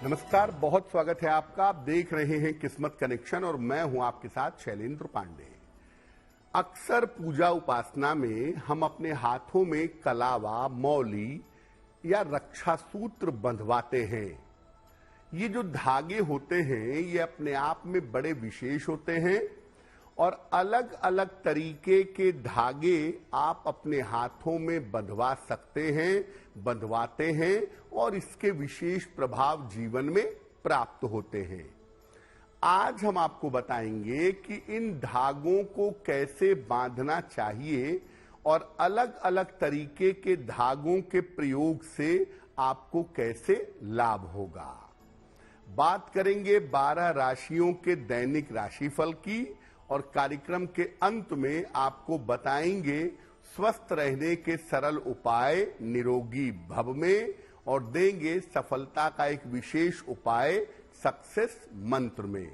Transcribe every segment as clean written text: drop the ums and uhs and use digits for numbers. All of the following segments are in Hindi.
नमस्कार, बहुत स्वागत है आपका। आप देख रहे हैं किस्मत कनेक्शन और मैं हूं आपके साथ शैलेंद्र पांडे। अक्सर पूजा उपासना में हम अपने हाथों में कलावा, मौली या रक्षा सूत्र बंधवाते हैं। ये जो धागे होते हैं ये अपने आप में बड़े विशेष होते हैं और अलग अलग तरीके के धागे आप अपने हाथों में बंधवा सकते हैं, बंधवाते हैं और इसके विशेष प्रभाव जीवन में प्राप्त होते हैं। आज हम आपको बताएंगे कि इन धागों को कैसे बांधना चाहिए और अलग अलग तरीके के धागों के प्रयोग से आपको कैसे लाभ होगा। बात करेंगे 12 राशियों के दैनिक राशिफल की और कार्यक्रम के अंत में आपको बताएंगे स्वस्थ रहने के सरल उपाय निरोगी भव में और देंगे सफलता का एक विशेष उपाय सक्सेस मंत्र में।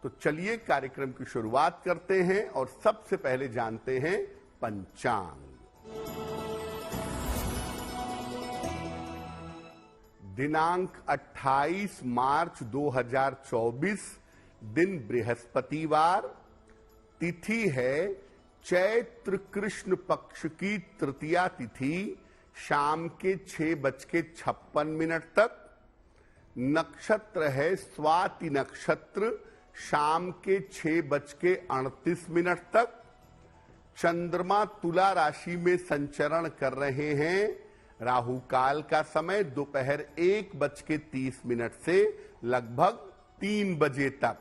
तो चलिए कार्यक्रम की शुरुआत करते हैं और सबसे पहले जानते हैं पंचांग। दिनांक 28 मार्च 2024, दिन बृहस्पतिवार, तिथि है चैत्र कृष्ण पक्ष की तृतीया तिथि शाम के 6:56 तक। नक्षत्र है स्वाति नक्षत्र शाम के 6:38 तक। चंद्रमा तुला राशि में संचरण कर रहे हैं। राहु काल का समय दोपहर 1:30 से लगभग 3 बजे तक।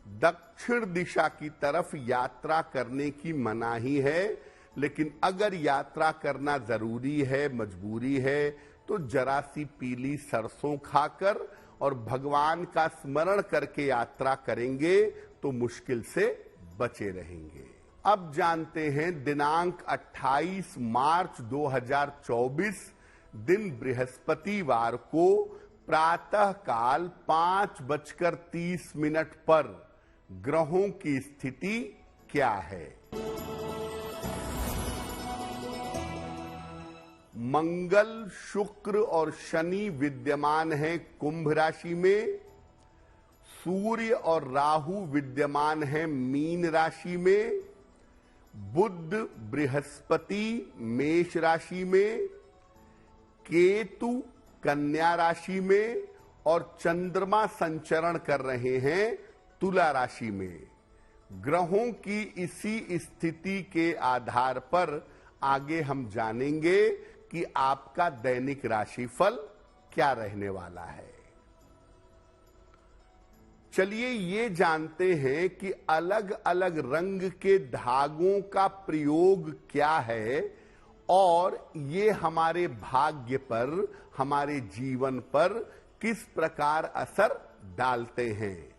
दक्षिण दिशा की तरफ यात्रा करने की मनाही है, लेकिन अगर यात्रा करना जरूरी है, मजबूरी है, तो जरा सी पीली सरसों खाकर और भगवान का स्मरण करके यात्रा करेंगे तो मुश्किल से बचे रहेंगे। अब जानते हैं दिनांक 28 मार्च 2024, दिन बृहस्पतिवार को प्रातः काल 5:30 पर ग्रहों की स्थिति क्या है। मंगल, शुक्र और शनि विद्यमान है कुंभ राशि में। सूर्य और राहु विद्यमान है मीन राशि में। बुध, बृहस्पति मेष राशि में। केतु कन्या राशि में और चंद्रमा संचरण कर रहे हैं तुला राशि में। ग्रहों की इसी स्थिति के आधार पर आगे हम जानेंगे कि आपका दैनिक राशिफल क्या रहने वाला है। चलिए ये जानते हैं कि अलग अलग रंग के धागों का प्रयोग क्या है और ये हमारे भाग्य पर, हमारे जीवन पर किस प्रकार असर डालते हैं।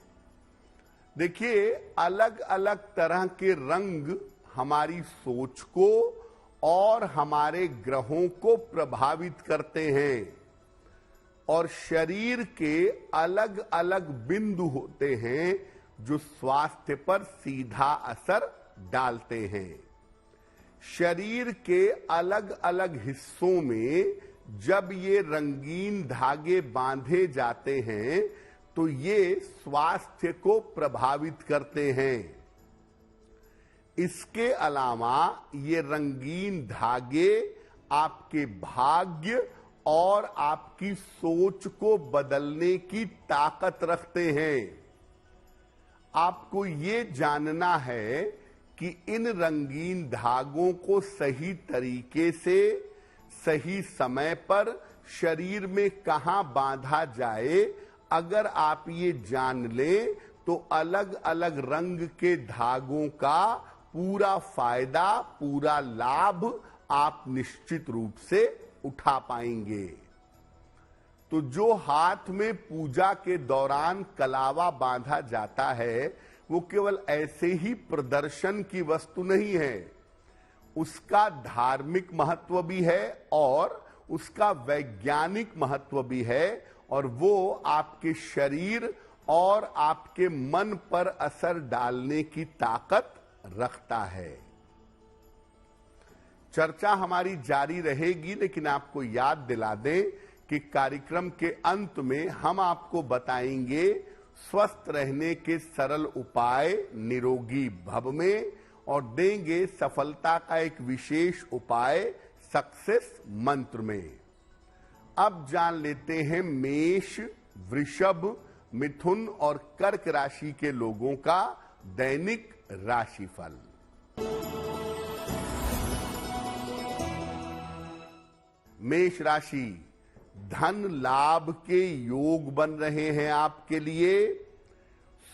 देखिए, अलग अलग तरह के रंग हमारी सोच को और हमारे ग्रहों को प्रभावित करते हैं और शरीर के अलग अलग बिंदु होते हैं जो स्वास्थ्य पर सीधा असर डालते हैं। शरीर के अलग अलग हिस्सों में जब ये रंगीन धागे बांधे जाते हैं तो ये स्वास्थ्य को प्रभावित करते हैं। इसके अलावा ये रंगीन धागे आपके भाग्य और आपकी सोच को बदलने की ताकत रखते हैं। आपको ये जानना है कि इन रंगीन धागों को सही तरीके से, सही समय पर शरीर में कहां बांधा जाए, अगर आप ये जान लें तो अलग अलग रंग के धागों का पूरा फायदा, पूरा लाभ आप निश्चित रूप से उठा पाएंगे। तो जो हाथ में पूजा के दौरान कलावा बांधा जाता है वो केवल ऐसे ही प्रदर्शन की वस्तु नहीं है, उसका धार्मिक महत्व भी है और उसका वैज्ञानिक महत्व भी है और वो आपके शरीर और आपके मन पर असर डालने की ताकत रखता है। चर्चा हमारी जारी रहेगी, लेकिन आपको याद दिला दें कि कार्यक्रम के अंत में हम आपको बताएंगे स्वस्थ रहने के सरल उपाय निरोगी भव में, और देंगे सफलता का एक विशेष उपाय सक्सेस मंत्र में। अब जान लेते हैं मेष, वृषभ, मिथुन और कर्क राशि के लोगों का दैनिक राशिफल। मेष राशि, धन लाभ के योग बन रहे हैं आपके लिए।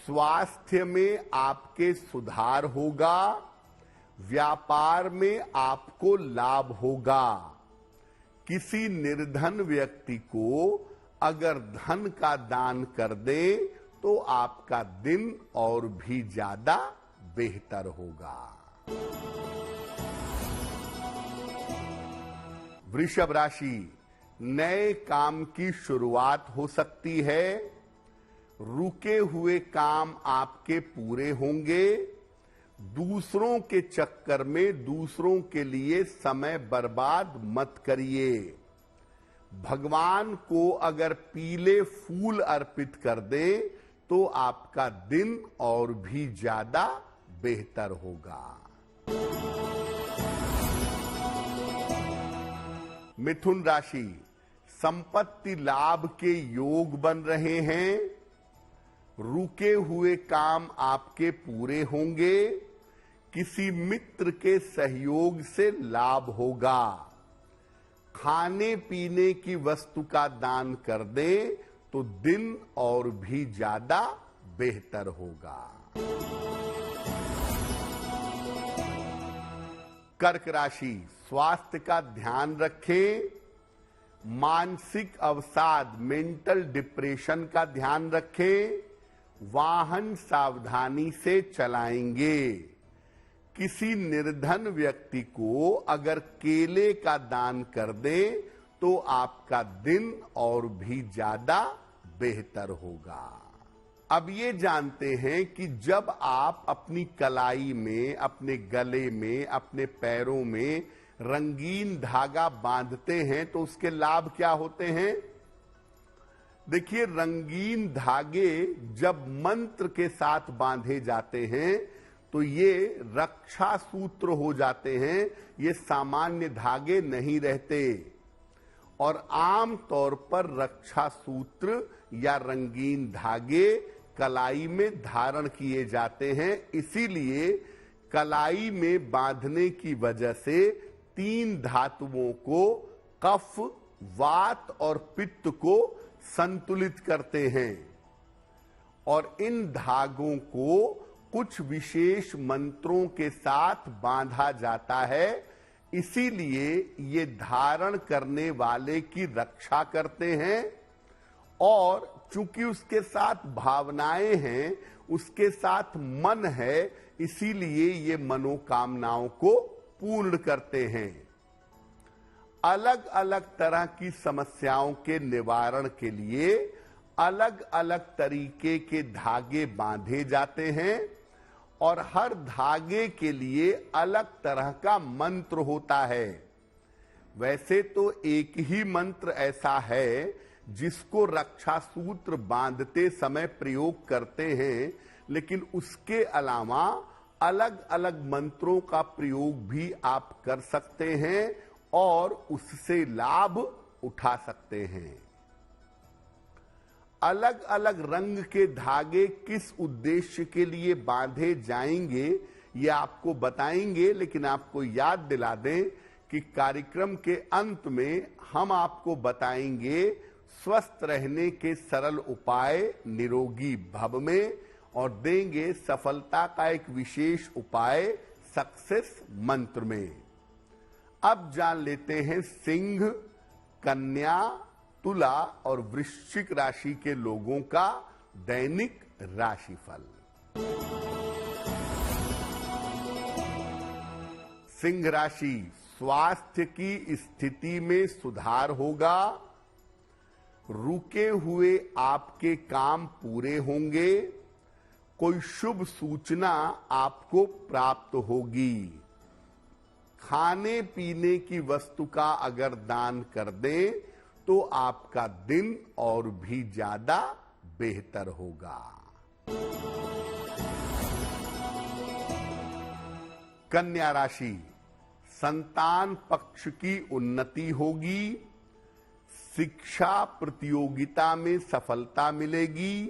स्वास्थ्य में आपके सुधार होगा। व्यापार में आपको लाभ होगा। किसी निर्धन व्यक्ति को अगर धन का दान कर दें तो आपका दिन और भी ज्यादा बेहतर होगा। वृषभ राशि, नए काम की शुरुआत हो सकती है। रुके हुए काम आपके पूरे होंगे। दूसरों के चक्कर में दूसरों के लिए समय बर्बाद मत करिए। भगवान को अगर पीले फूल अर्पित कर दें तो आपका दिन और भी ज्यादा बेहतर होगा। मिथुन राशि, संपत्ति लाभ के योग बन रहे हैं। रुके हुए काम आपके पूरे होंगे। किसी मित्र के सहयोग से लाभ होगा। खाने पीने की वस्तु का दान कर दें तो दिन और भी ज्यादा बेहतर होगा। कर्क राशि, स्वास्थ्य का ध्यान रखें। मानसिक अवसाद, मेंटल डिप्रेशन का ध्यान रखें। वाहन सावधानी से चलाएंगे। किसी निर्धन व्यक्ति को अगर केले का दान कर दें तो आपका दिन और भी ज्यादा बेहतर होगा। अब ये जानते हैं कि जब आप अपनी कलाई में, अपने गले में, अपने पैरों में रंगीन धागा बांधते हैं तो उसके लाभ क्या होते हैं। देखिए, रंगीन धागे जब मंत्र के साथ बांधे जाते हैं तो ये रक्षा सूत्र हो जाते हैं। ये सामान्य धागे नहीं रहते। और आम तौर पर रक्षा सूत्र या रंगीन धागे कलाई में धारण किए जाते हैं। इसीलिए कलाई में बांधने की वजह से 3 धातुओं को, कफ, वात और पित्त को संतुलित करते हैं। और इन धागों को कुछ विशेष मंत्रों के साथ बांधा जाता है। इसीलिए ये धारण करने वाले की रक्षा करते हैं। और चूंकि उसके साथ भावनाएं हैं, उसके साथ मन है, इसीलिए ये मनोकामनाओं को पूर्ण करते हैं। अलग अलग तरह की समस्याओं के निवारण के लिए अलग अलग तरीके के धागे बांधे जाते हैं। और हर धागे के लिए अलग तरह का मंत्र होता है। वैसे तो एक ही मंत्र ऐसा है जिसको रक्षा सूत्र बांधते समय प्रयोग करते हैं, लेकिन उसके अलावा अलग अलग मंत्रों का प्रयोग भी आप कर सकते हैं और उससे लाभ उठा सकते हैं। अलग अलग रंग के धागे किस उद्देश्य के लिए बांधे जाएंगे ये आपको बताएंगे, लेकिन आपको याद दिला दें कि कार्यक्रम के अंत में हम आपको बताएंगे स्वस्थ रहने के सरल उपाय निरोगी भव में, और देंगे सफलता का एक विशेष उपाय सक्सेस मंत्र में। अब जान लेते हैं सिंह, कन्या, तुला और वृश्चिक राशि के लोगों का दैनिक राशिफल। सिंह राशि, स्वास्थ्य की स्थिति में सुधार होगा। रुके हुए आपके काम पूरे होंगे। कोई शुभ सूचना आपको प्राप्त होगी। खाने पीने की वस्तु का अगर दान कर दें तो आपका दिन और भी ज्यादा बेहतर होगा। कन्या राशि, संतान पक्ष की उन्नति होगी, शिक्षा प्रतियोगिता में सफलता मिलेगी,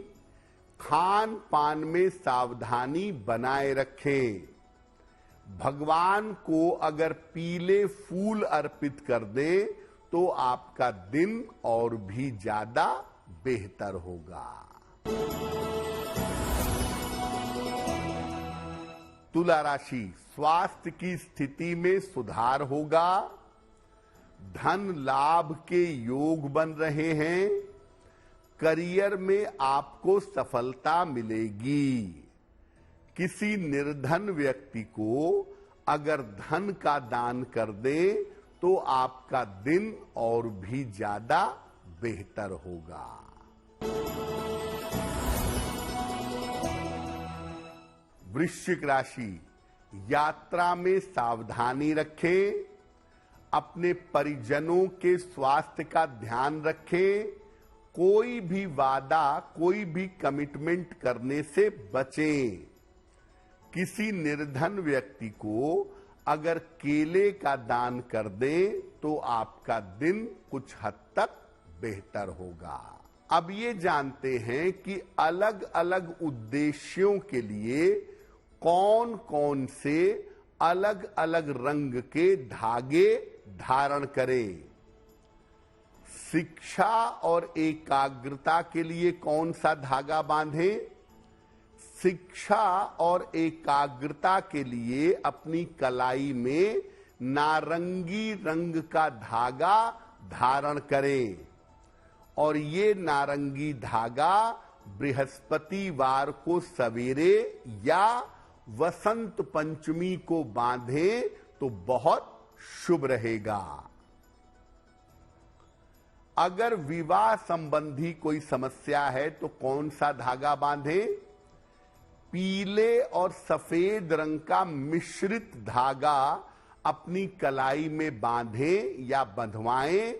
खान पान में सावधानी बनाए रखें। भगवान को अगर पीले फूल अर्पित कर दें तो आपका दिन और भी ज्यादा बेहतर होगा। तुला राशि, स्वास्थ्य की स्थिति में सुधार होगा, धन लाभ के योग बन रहे हैं, करियर में आपको सफलता मिलेगी। किसी निर्धन व्यक्ति को अगर धन का दान कर दें तो आपका दिन और भी ज्यादा बेहतर होगा। वृश्चिक राशि, यात्रा में सावधानी रखें, अपने परिजनों के स्वास्थ्य का ध्यान रखें, कोई भी वादा, कोई भी कमिटमेंट करने से बचें। किसी निर्धन व्यक्ति को अगर केले का दान कर दें तो आपका दिन कुछ हद तक बेहतर होगा। अब ये जानते हैं कि अलग अलग उद्देश्यों के लिए कौन कौन से अलग अलग रंग के धागे धारण करें। शिक्षा और एकाग्रता के लिए कौन सा धागा बांधें? शिक्षा और एकाग्रता के लिए अपनी कलाई में नारंगी रंग का धागा धारण करें और ये नारंगी धागा बृहस्पतिवार को सवेरे या वसंत पंचमी को बांधें तो बहुत शुभ रहेगा। अगर विवाह संबंधी कोई समस्या है तो कौन सा धागा बांधें? पीले और सफेद रंग का मिश्रित धागा अपनी कलाई में बांधें या बंधवाएं।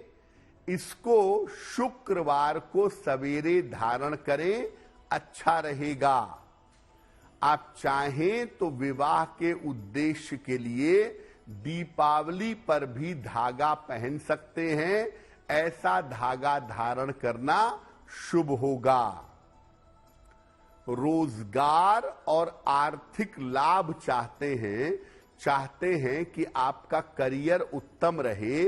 इसको शुक्रवार को सवेरे धारण करें, अच्छा रहेगा। आप चाहें तो विवाह के उद्देश्य के लिए दीपावली पर भी धागा पहन सकते हैं। ऐसा धागा धारण करना शुभ होगा। रोजगार और आर्थिक लाभ चाहते हैं कि आपका करियर उत्तम रहे,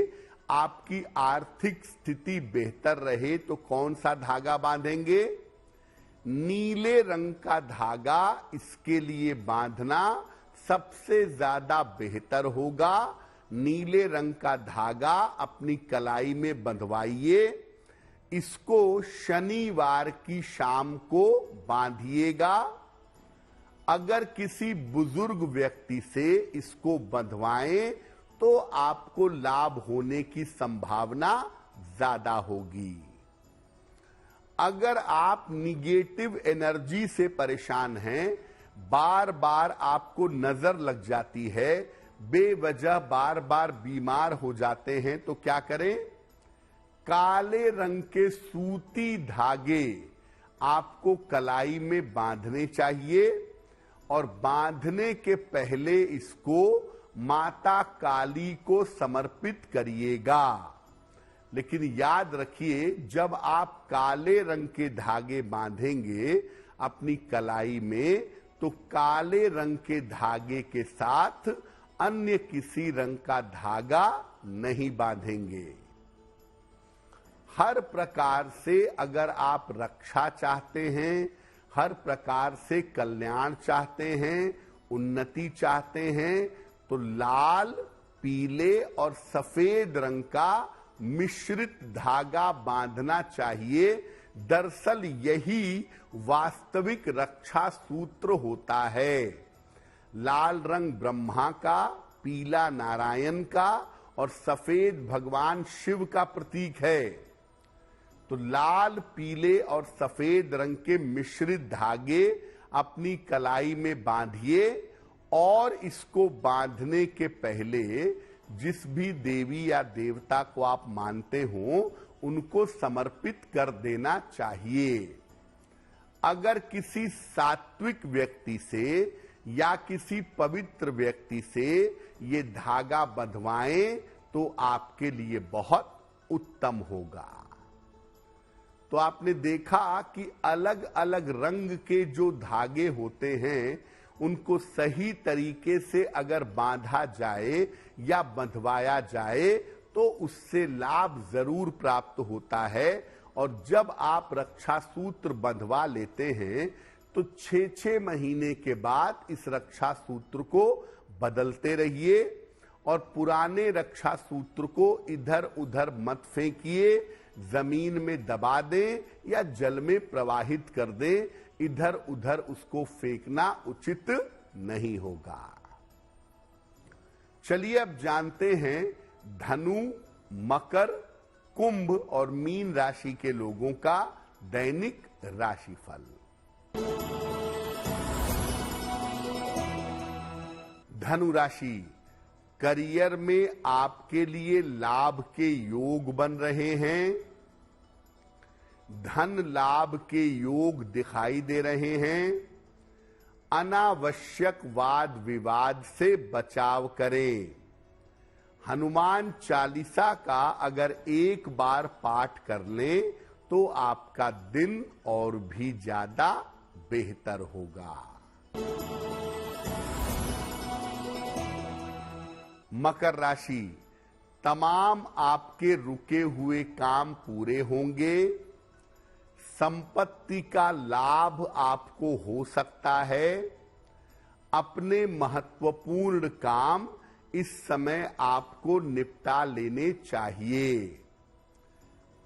आपकी आर्थिक स्थिति बेहतर रहे तो कौन सा धागा बांधेंगे? नीले रंग का धागा इसके लिए बांधना सबसे ज्यादा बेहतर होगा। नीले रंग का धागा अपनी कलाई में बंधवाइए। इसको शनिवार की शाम को बांधिएगा। अगर किसी बुजुर्ग व्यक्ति से इसको बंधवाएं तो आपको लाभ होने की संभावना ज्यादा होगी। अगर आप निगेटिव एनर्जी से परेशान हैं, बार बार आपको नजर लग जाती है, बेवजह बार बार बीमार हो जाते हैं तो क्या करें? काले रंग के सूती धागे आपको कलाई में बांधने चाहिए और बांधने के पहले इसको माता काली को समर्पित करिएगा। लेकिन याद रखिए, जब आप काले रंग के धागे बांधेंगे अपनी कलाई में तो काले रंग के धागे के साथ अन्य किसी रंग का धागा नहीं बांधेंगे। हर प्रकार से अगर आप रक्षा चाहते हैं, हर प्रकार से कल्याण चाहते हैं, उन्नति चाहते हैं तो लाल, पीले और सफेद रंग का मिश्रित धागा बांधना चाहिए। दरअसल यही वास्तविक रक्षा सूत्र होता है। लाल रंग ब्रह्मा का, पीला नारायण का और सफेद भगवान शिव का प्रतीक है। तो लाल, पीले और सफेद रंग के मिश्रित धागे अपनी कलाई में बांधिए और इसको बांधने के पहले जिस भी देवी या देवता को आप मानते हो उनको समर्पित कर देना चाहिए। अगर किसी सात्विक व्यक्ति से या किसी पवित्र व्यक्ति से ये धागा बंधवाएं तो आपके लिए बहुत उत्तम होगा। तो आपने देखा कि अलग अलग रंग के जो धागे होते हैं उनको सही तरीके से अगर बांधा जाए या बंधवाया जाए तो उससे लाभ जरूर प्राप्त होता है। और जब आप रक्षा सूत्र बंधवा लेते हैं तो 6-6 महीने के बाद इस रक्षा सूत्र को बदलते रहिए और पुराने रक्षा सूत्र को इधर उधर मत फेंकिए, जमीन में दबा दें या जल में प्रवाहित कर दें। इधर उधर उसको फेंकना उचित नहीं होगा। चलिए अब जानते हैं धनु, मकर, कुंभ और मीन राशि के लोगों का दैनिक राशिफल। धनु राशि, करियर में आपके लिए लाभ के योग बन रहे हैं। धन लाभ के योग दिखाई दे रहे हैं। अनावश्यक वाद विवाद से बचाव करें। हनुमान चालीसा का अगर एक बार पाठ कर लें तो आपका दिन और भी ज्यादा बेहतर होगा। मकर राशि, तमाम आपके रुके हुए काम पूरे होंगे। संपत्ति का लाभ आपको हो सकता है। अपने महत्वपूर्ण काम इस समय आपको निपटा लेने चाहिए।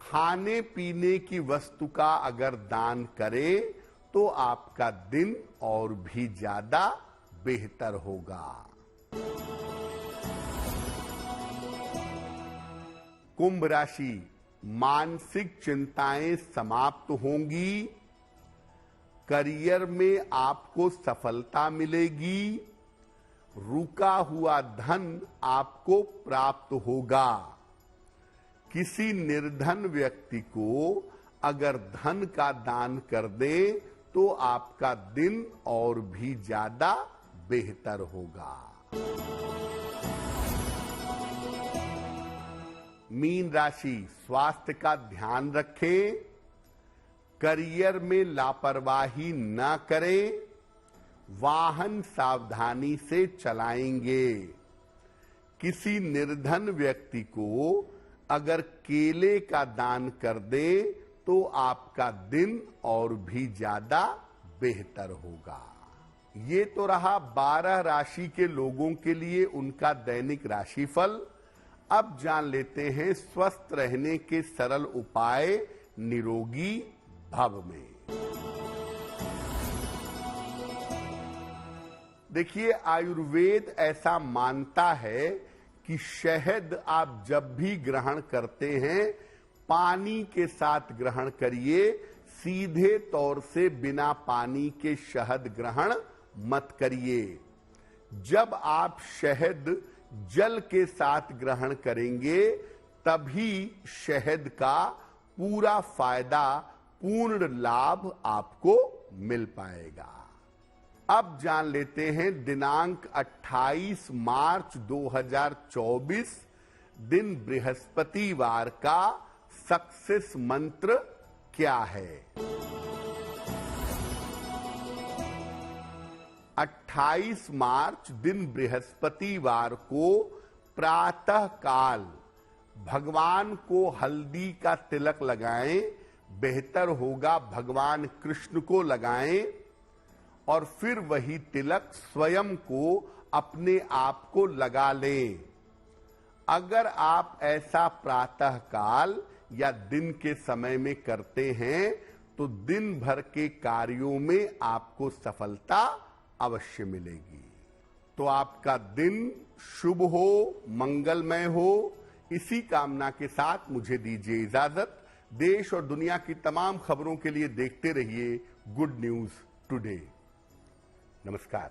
खाने पीने की वस्तु का अगर दान करें तो आपका दिन और भी ज्यादा बेहतर होगा। कुंभ राशि, मानसिक चिंताएं समाप्त होंगी। करियर में आपको सफलता मिलेगी। रुका हुआ धन आपको प्राप्त होगा। किसी निर्धन व्यक्ति को अगर धन का दान कर दें तो आपका दिन और भी ज्यादा बेहतर होगा। मीन राशि, स्वास्थ्य का ध्यान रखें। करियर में लापरवाही न करें। वाहन सावधानी से चलाएंगे। किसी निर्धन व्यक्ति को अगर केले का दान कर दे तो आपका दिन और भी ज्यादा बेहतर होगा। ये तो रहा 12 राशि के लोगों के लिए उनका दैनिक राशिफल। अब जान लेते हैं स्वस्थ रहने के सरल उपाय निरोगी भव में। देखिए, आयुर्वेद ऐसा मानता है कि शहद आप जब भी ग्रहण करते हैं पानी के साथ ग्रहण करिए। सीधे तौर से बिना पानी के शहद ग्रहण मत करिए। जब आप शहद जल के साथ ग्रहण करेंगे तभी शहद का पूरा फायदा, पूर्ण लाभ आपको मिल पाएगा। अब जान लेते हैं दिनांक 28 मार्च 2024 दिन बृहस्पतिवार का सक्सेस मंत्र क्या है। 28 मार्च दिन बृहस्पतिवार को प्रातः काल भगवान को हल्दी का तिलक लगाएं। बेहतर होगा भगवान कृष्ण को लगाएं और फिर वही तिलक स्वयं को अपने आप को लगा लें। अगर आप ऐसा प्रातः काल या दिन के समय में करते हैं तो दिन भर के कार्यों में आपको सफलता अवश्य मिलेगी। तो आपका दिन शुभ हो, मंगलमय हो, इसी कामना के साथ मुझे दीजिए इजाजत। देश और दुनिया की तमाम खबरों के लिए देखते रहिए गुड न्यूज टुडे। नमस्कार।